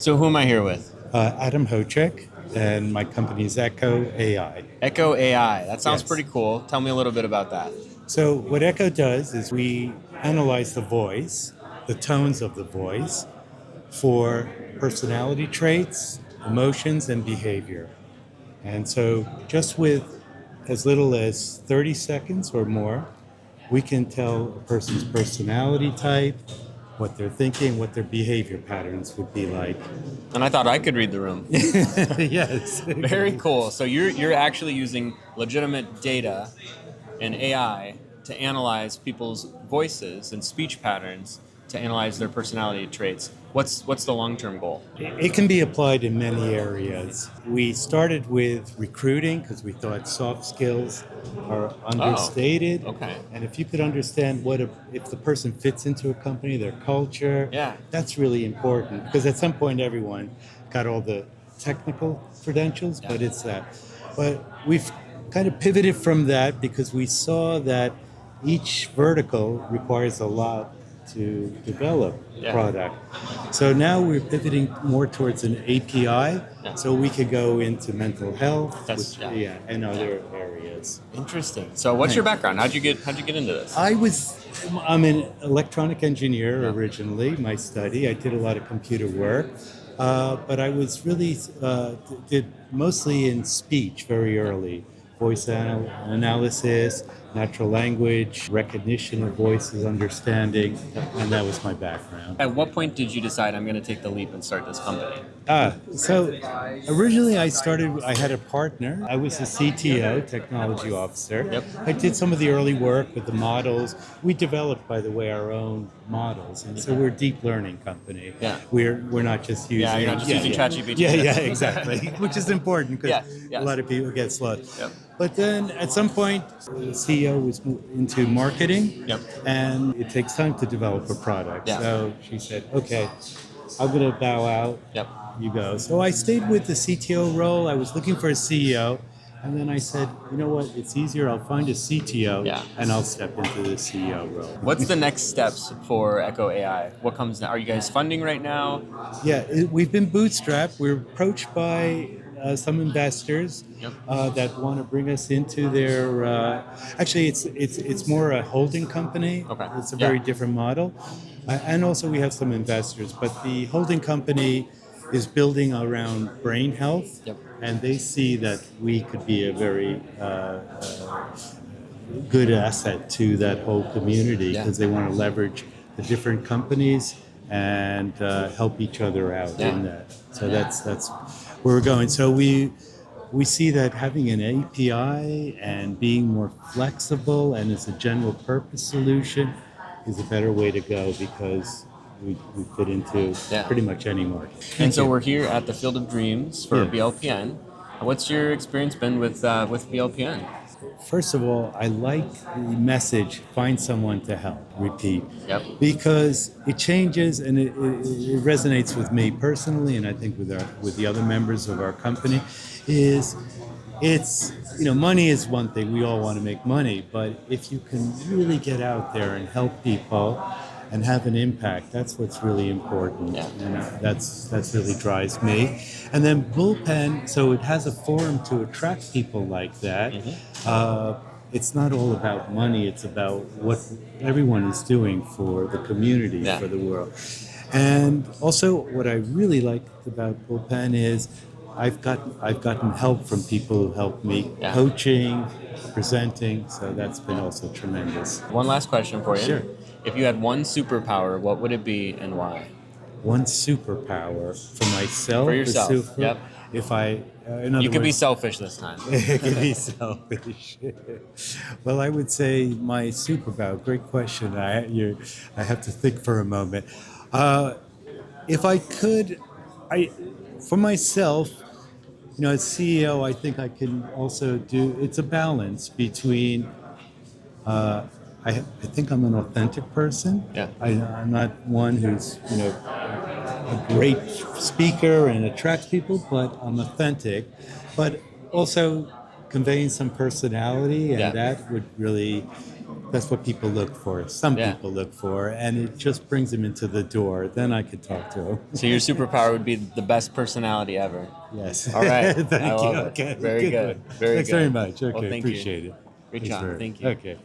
So who am I here with? Adam Hochec, and my company is Aecho AI. Echo AI. That sounds Yes. pretty cool. Tell me a little bit about that. So what Aecho does is we analyze the voice, the tones of the voice, for personality traits, emotions, and behavior. And so just with as little as 30 seconds or more, we can tell a person's personality type, what they're thinking, what their behavior patterns would be like. And I thought I could read the room. Yes. Very cool. So you're actually using legitimate data and AI to analyze people's voices and speech patterns to analyze their personality traits. What's the long-term goal? It can be applied in many areas. We started with recruiting because we thought soft skills are understated. Okay. And if you could understand if the person fits into a company, their culture, Yeah. that's really important because at some point everyone got all the technical credentials, but it's that. But we've kind of pivoted from that because we saw that each vertical requires a lot to develop product. So now we're pivoting more towards an API, so we could go into mental health, and other areas. Interesting. So what's your background? How'd you get into this? I'm an electronic engineer originally, my study. I did a lot of computer work, but I was really did mostly in speech very early. Voice analysis, natural language, recognition of voices, understanding, and that was my background. At what point did you decide I'm going to take the leap and start this company? So originally I had a partner. I was the CTO, technology officer. Yep. I did some of the early work with the models. We developed, by the way, our own models, and so we're a deep learning company. Yeah. We're not just using... You're not just using 𝗍𝗵𝗃. Yeah, exactly, which is important because a lot of people get lost. Yep. But then at some point, the CEO was into marketing, and it takes time to develop a product. Yeah. So she said, okay, I'm going to bow out. Yep. You go. So I stayed with the CTO role. I was looking for a CEO. And then I said, you know what, it's easier. I'll find a CTO and I'll step into the CEO role. What's the next steps for Echo AI? What comes now? Are you guys funding right now? Yeah, we've been bootstrapped. We're approached by some investors that want to bring us into their. Actually, it's more a holding company. Okay. It's a very different model, and also we have some investors. But the holding company is building around brain health, and they see that we could be a very good asset to that whole community because they want to leverage the different companies and help each other out in that. So that's where we're going. So we see that having an API and being more flexible and as a general purpose solution is a better way to go because we fit into pretty much any market. And so we're here at the Field of Dreams for BLPN. What's your experience been with BLPN? First of all, I like the message, find someone to help, repeat. Because it changes and it resonates with me personally, and I think with the other members of our company, money is one thing, we all want to make money, but if you can really get out there and help people and have an impact, that's what's really important. And that's really drives me. And then Bullpen, so it has a forum to attract people like that. It's not all about money, it's about what everyone is doing for the community, for the world. And also what I really like about Bullpen is I've gotten help from people who help me coaching, presenting, so that's been also tremendous. One last question for you. Sure. If you had one superpower, what would it be and why? One superpower for myself? For yourself, If I... you could be selfish this time. It could be selfish. Well, I would say my superpower, great question. I have to think for a moment. If I could, for myself, as CEO, I think I can also it's a balance between... I think I'm an authentic person. I'm not one who's, a great speaker and attracts people, but I'm authentic. But also conveying some personality, and that would really That's what people look for. Some Yeah. people look for, and it just brings them into the door. Then I could talk to them. So your superpower would be the best personality ever. Yes. All right. Thank I love you. it. Okay. Very good. Very Thanks good. very much. Okay. Well, thank you. Appreciate it. Great Thanks job. very- Thank you. Okay.